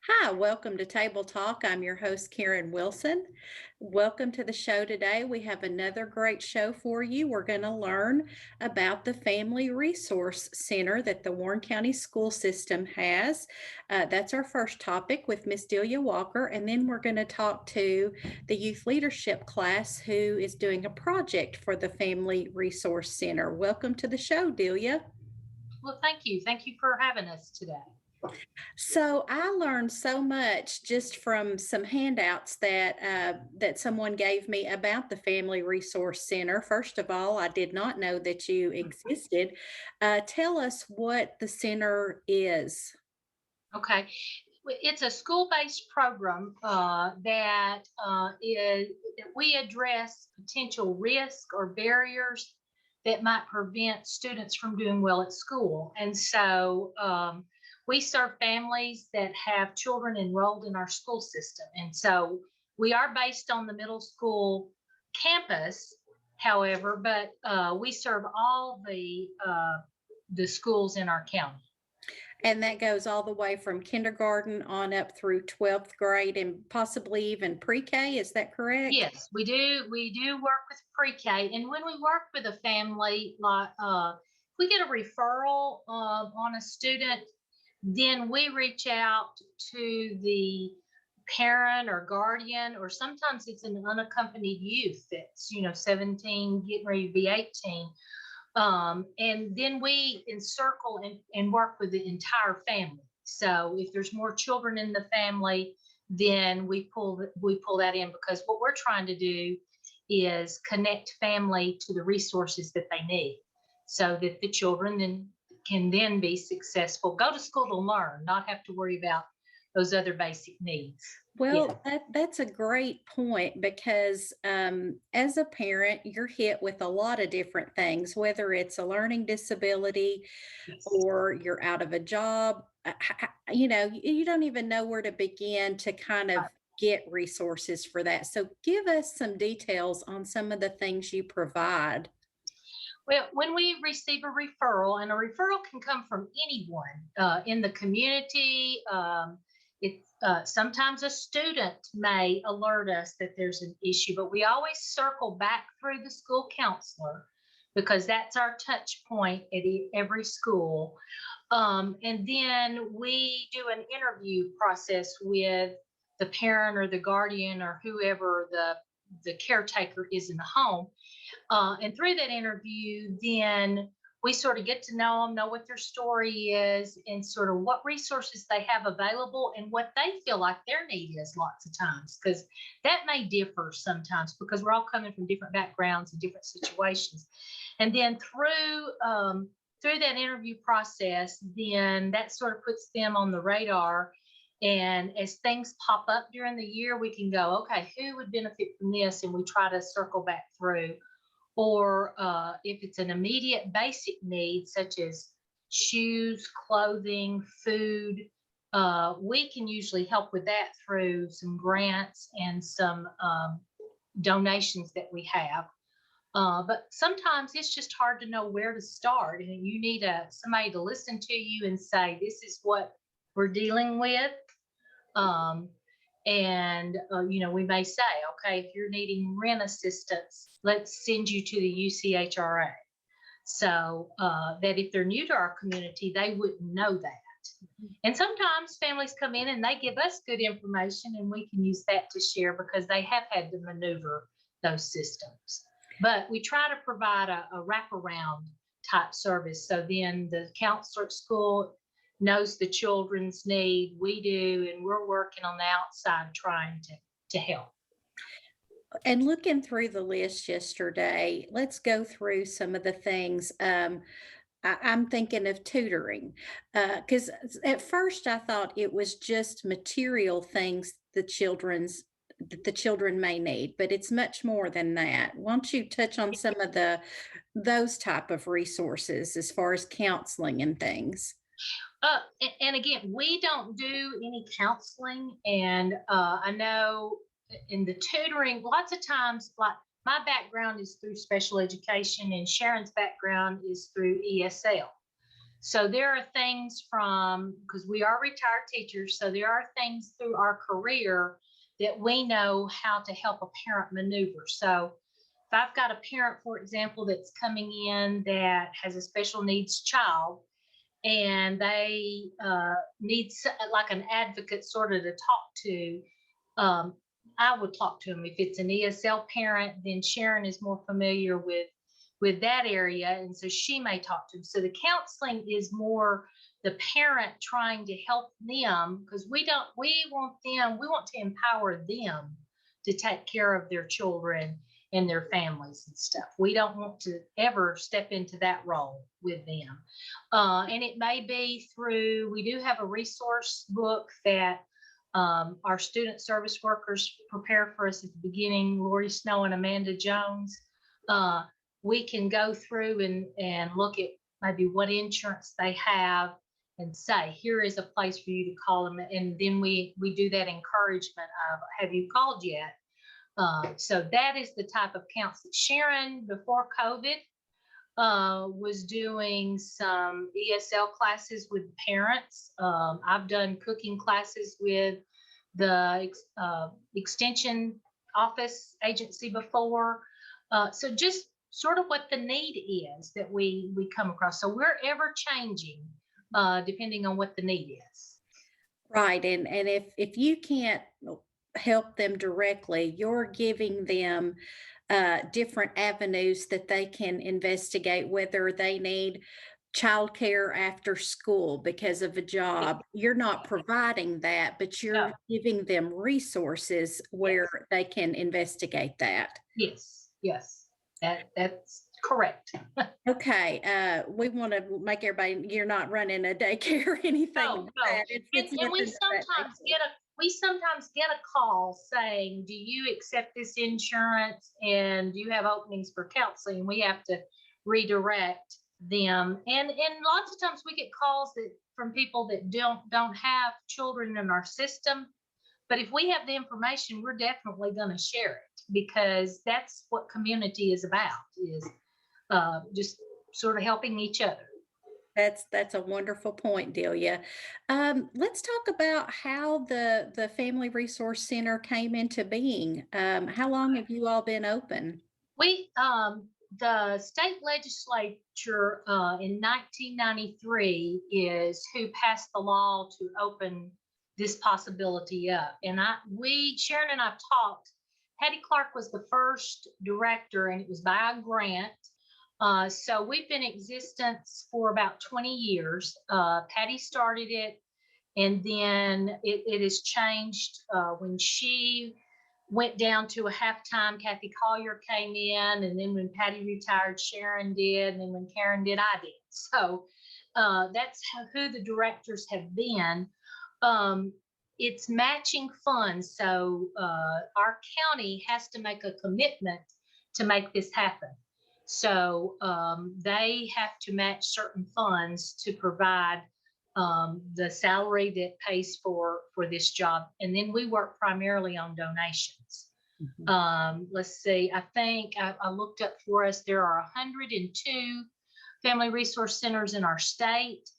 Hi, welcome to Table Talk. I'm your host, Karen Wilson. Welcome to the show today. We have another great show for you. We're going to learn about the Family Resource Center that the Warren County School System has. That's our first topic with Miss Delia Walker, and then we're going to talk to the youth leadership class who is doing a project for the Family Resource Center. Welcome to the show, Delia. Well, thank you. Thank you for having us today. So I learned so much just from some handouts that someone gave me about the Family Resource Center. First of all, I did not know that you existed. Tell us what the center is. Okay. It's a school-based program that we address potential risk or barriers that might prevent students from doing well at school. And so we serve families that have children enrolled in our school system. And so we are based on the middle school campus, however, but we serve all the schools in our county. And that goes all the way from kindergarten on up through 12th grade and possibly even pre-K. Is that correct? Yes, we do. We do work with pre-K, and when we work with a family, like we get a referral on a student, then we reach out to the parent or guardian, or sometimes it's an unaccompanied youth that's 17, getting ready to be 18. And then we encircle and work with the entire family. So if there's more children in the family, then we pull that in, because what we're trying to do is connect family to the resources that they need, so that the children then can then be successful, go to school to learn, not have to worry about those other basic needs. Well, that's a great point, because as a parent, you're hit with a lot of different things, whether it's a learning disability or you're out of a job. You don't even know where to begin to kind of get resources for that. So give us some details on some of the things you provide. Well, when we receive a referral, and a referral can come from anyone in the community, sometimes a student may alert us that there's an issue, but we always circle back through the school counselor, because that's our touch point at every school. And then we do an interview process with the parent or the guardian or whoever the caretaker is in the home. And through that interview, then we sort of get to know them, know what their story is, and sort of what resources they have available and what they feel like their need is lots of times, because that may differ sometimes, because we're all coming from different backgrounds and different situations. And then through that interview process, then that sort of puts them on the radar. And as things pop up during the year, we can go, okay, who would benefit from this? And we try to circle back through. Or if it's an immediate basic need, such as shoes, clothing, food, we can usually help with that through some grants and some donations that we have. But sometimes it's just hard to know where to start, and you need somebody to listen to you and say, this is what we're dealing with. We may say, okay, if you're needing rent assistance, let's send you to the UCHRA. So that if they're new to our community, they wouldn't know that. And sometimes families come in and they give us good information, and we can use that to share, because they have had to maneuver those systems. But we try to provide a wraparound type service. So then the counselor at school knows the children's need, we do, and we're working on the outside trying to help. And looking through the list yesterday, let's go through some of the things. I'm thinking of tutoring, because at first I thought it was just material things the children may need, but it's much more than that. Why don't you touch on some of those type of resources as far as counseling and things? And again, we don't do any counseling. And I know in the tutoring, lots of times, like my background is through special education, and Sharon's background is through ESL. So there are things from, because we are retired teachers, so there are things through our career that we know how to help a parent maneuver. So if I've got a parent, for example, that's coming in that has a special needs child, and they need like an advocate sort of to talk to, um, I would talk to them. If it's an ESL parent, then Sharon is more familiar with that area, and so she may talk to them. So the counseling is more the parent trying to help them, because we want to empower them to take care of their children and their families and stuff. We don't want to ever step into that role with them. And it may be through, we do have a resource book that our student service workers prepare for us at the beginning, Lori Snow and Amanda Jones. We can go through and look at maybe what insurance they have and say, here is a place for you to call them. And then we do that encouragement of, have you called yet? So that is the type of counseling. Sharon, before COVID, was doing some ESL classes with parents. I've done cooking classes with the extension office agency before. So just sort of what the need is that we come across. So we're ever changing, depending on what the need is. Right, and if you can't help them directly, you're giving them, different avenues that they can investigate, whether they need childcare after school because of a job. You're not providing that, but No, you're giving them resources where yes, they can investigate that. yes, yes. That's correct. Okay, we wanna make everybody you're not running a daycare or anything No, like no. that. It's And nothing of that nature. we sometimes get a call saying, do you accept this insurance and do you have openings for counseling? We have to redirect them. And lots of times we get calls that from people that don't have children in our system. But if we have the information, we're definitely going to share it, because that's what community is about, is just sort of helping each other. That's a wonderful point, Delia. Let's talk about how the Family Resource Center came into being. How long have you all been open? We The state legislature in 1993 is who passed the law to open this possibility up. And Sharon and I've talked. Patty Clark was the first director, and it was by a grant. So we've been in existence for about 20 years. Patty started it, and then it has changed. When she went down to a halftime, Kathy Collier came in, and then when Patty retired, Sharon did, and then when Karen did, I did. So that's who the directors have been. Um, it's matching funds, so our county has to make a commitment to make this happen. So they have to match certain funds to provide the salary that pays for this job, and then we work primarily on donations. Mhm. Let's see. I think I looked up for us. There are 102 family resource centers in our state,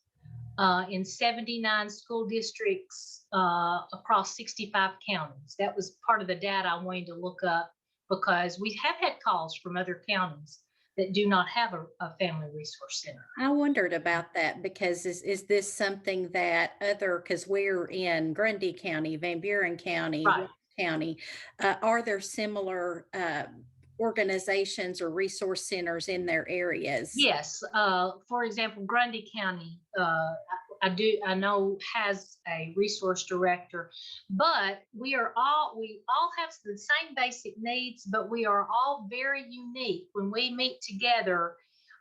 in 79 school districts across 65 counties. That was part of the data I wanted to look up, because we have had calls from other counties that do not have a family resource center. I wondered about that because is this something that other, because we're in Grundy County, Van Buren County, Right. Weld County, are there similar organizations or resource centers in their areas? Yes. For example, Grundy County, I know has a resource director, but we all have the same basic needs, but we are all very unique. When we meet together,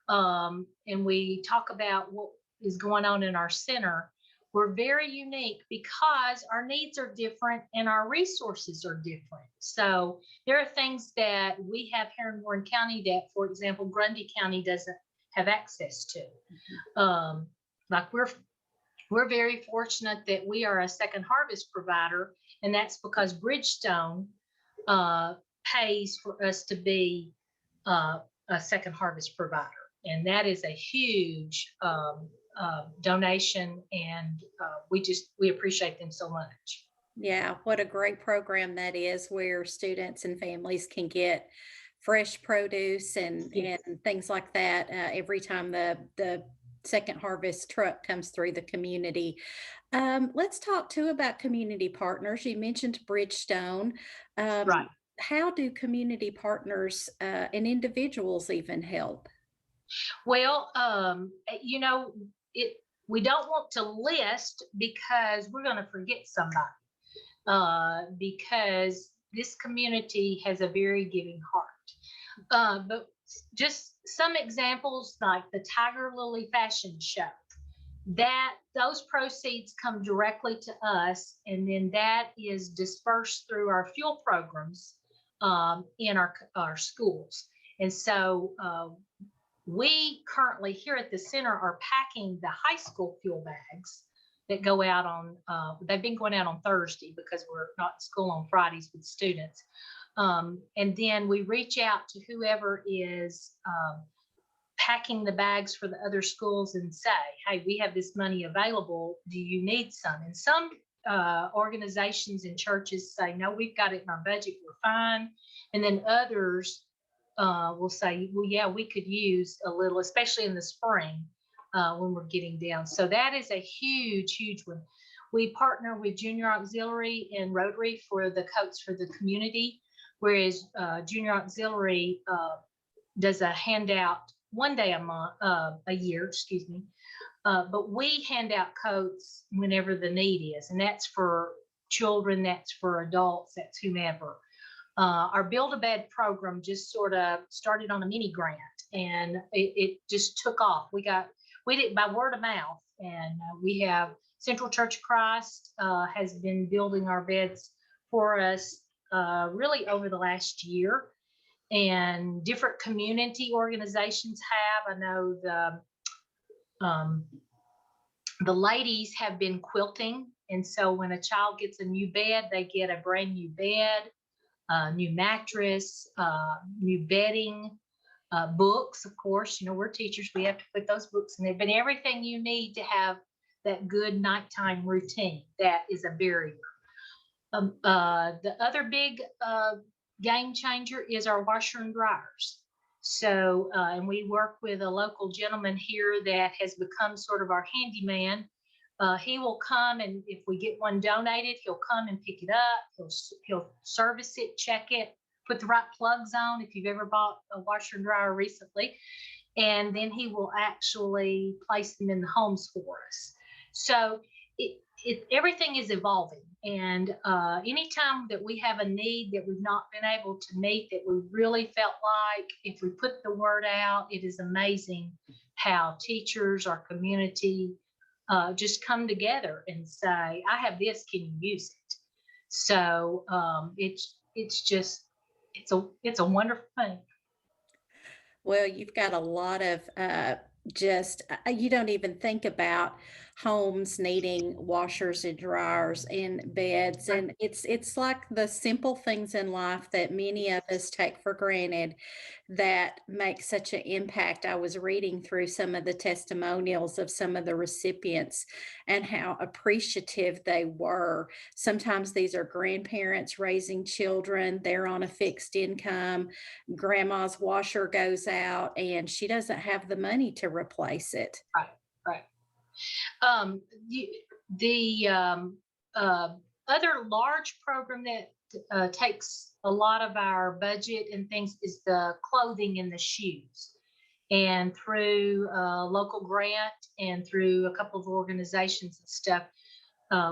and we talk about what is going on in our center, we're very unique because our needs are different and our resources are different. So there are things that we have here in Warren County that, for example, Grundy County doesn't have access to. Like we're very fortunate that we are a second harvest provider, and that's because Bridgestone pays for us to be a second harvest provider, and that is a huge donation, and we appreciate them so much. Yeah, what a great program that is, where students and families can get fresh produce and Yes. things like that every time the second harvest truck comes through the community. Let's talk too about community partners. You mentioned Bridgestone. Um, Right. how do community partners and individuals even help? Well, it we don't want to list because we're going to forget somebody. Because this community has a very giving heart. But just some examples like the Tiger Lily Fashion Show, that those proceeds come directly to us, and then that is dispersed through our fuel programs in our schools. And so we currently here at the center are packing the high school fuel bags that go out on, they've been going out on Thursday because we're not in school on Fridays with students. And then we reach out to whoever is packing the bags for the other schools and say, hey, we have this money available. Do you need some? And some organizations and churches say, no, we've got it in our budget. We're fine. And then others will say, well, yeah, we could use a little, especially in the spring when we're getting down. So that is a huge, huge one. We partner with Junior Auxiliary and Rotary for the coats for the community, whereas Junior Auxiliary does a handout one day a year, excuse me. But we hand out coats whenever the need is, and that's for children, that's for adults, that's whomever. Our Build a Bed program just sort of started on a mini grant, and it just took off. We did it by word of mouth, and we have Central Church of Christ has been building our beds for us really over the last year, and different community organizations have. I know um, the ladies have been quilting, and so when a child gets a new bed, they get a brand new bed, new mattress, new bedding, books. Of course, we're teachers, we have to put those books in there, but everything you need to have that good nighttime routine, that is a barrier. The other big game changer is our washer and dryers. So, and we work with a local gentleman here that has become sort of our handyman. He will come, and if we get one donated, he'll come and pick it up. He'll service it, check it, put the right plugs on if you've ever bought a washer and dryer recently, and then he will actually place them in the homes for us. So everything is evolving, and anytime that we have a need that we've not been able to meet, that we really felt like if we put the word out, it is amazing how teachers, our community, just come together and say, I have this, can you use it? So it's just it's a wonderful thing. Well, you've got a lot of just you don't even think about homes needing washers and dryers and beds, and it's like the simple things in life that many of us take for granted that make such an impact. I was reading through some of the testimonials of some of the recipients and how appreciative they were. Sometimes these are grandparents raising children, they're on a fixed income, grandma's washer goes out and she doesn't have the money to replace it. Right, right. Um, the uh, other large program that takes a lot of our budget and things is the clothing and the shoes. And through a local grant and through a couple of organizations and stuff,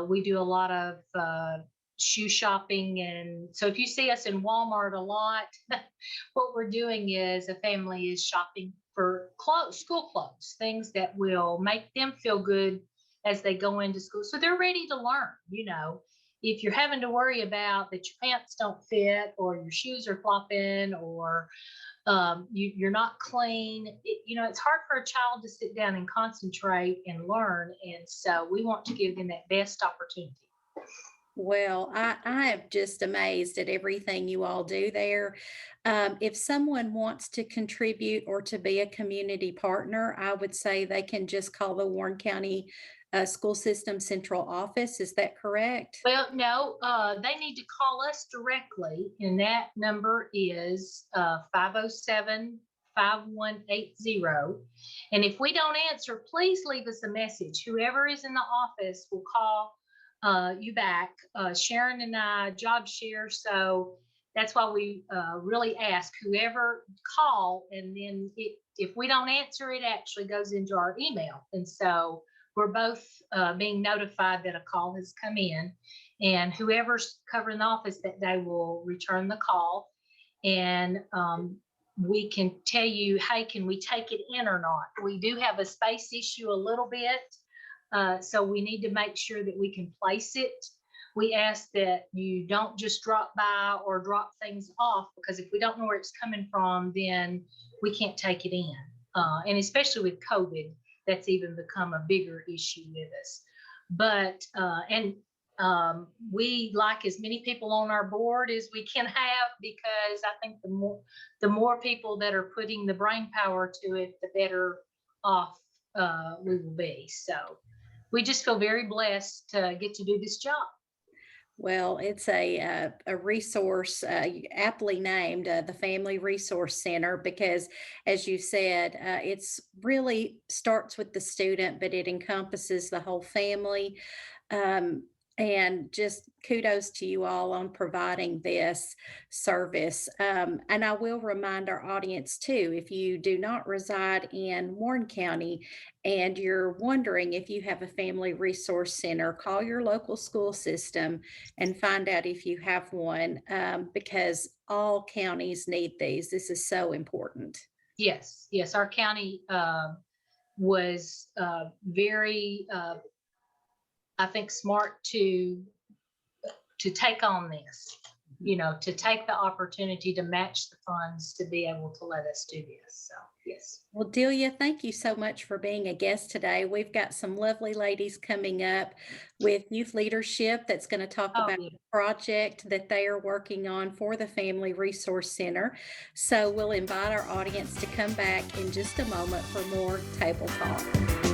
we do a lot of shoe shopping. And so if you see us in Walmart a lot, what we're doing is a family is shopping for clothes, school clothes, things that will make them feel good as they go into school. So they're ready to learn. If you're having to worry about that your pants don't fit or your shoes are flopping or you're not clean, it's hard for a child to sit down and concentrate and learn. And so we want to give them that best opportunity. Well, I am just amazed at everything you all do there. If someone wants to contribute or to be a community partner, I would say they can just call the Warren County School System Central Office. Is that correct? Well, no, they need to call us directly, and that number is 507 And if we don't answer, please leave us a message. Whoever is in the office will call you back. Sharon and I job share, so that's why we really ask whoever call, and then if we don't answer, it actually goes into our email, and so we're both being notified that a call has come in, and whoever's covering the office that day will return the call, and we can tell you, hey, can we take it in or not? We do have a space issue a little bit, so we need to make sure that we can place it. We ask that you don't just drop by or drop things off, because if we don't know where it's coming from, then we can't take it in. And especially with COVID, that's even become a bigger issue with us. But we like as many people on our board as we can have, because I think the more people that are putting the brain power to it, the better off we will be. So we just feel very blessed to get to do this job. Well, it's a resource aptly named the Family Resource Center because, as you said, it's really starts with the student, but it encompasses the whole family. Um, and just kudos to you all on providing this service. And I will remind our audience too, if you do not reside in Warren County and you're wondering if you have a family resource center, call your local school system and find out if you have one, because all counties need these. This is so important. Yes, yes, our county was very, I think, smart to take on this, to take the opportunity to match the funds to be able to let us do this. So, yes. Well, Delia, thank you so much for being a guest today. We've got some lovely ladies coming up with youth leadership that's going to talk Oh, about yeah. the project that they are working on for the Family Resource Center. So we'll invite our audience to come back in just a moment for more table talk.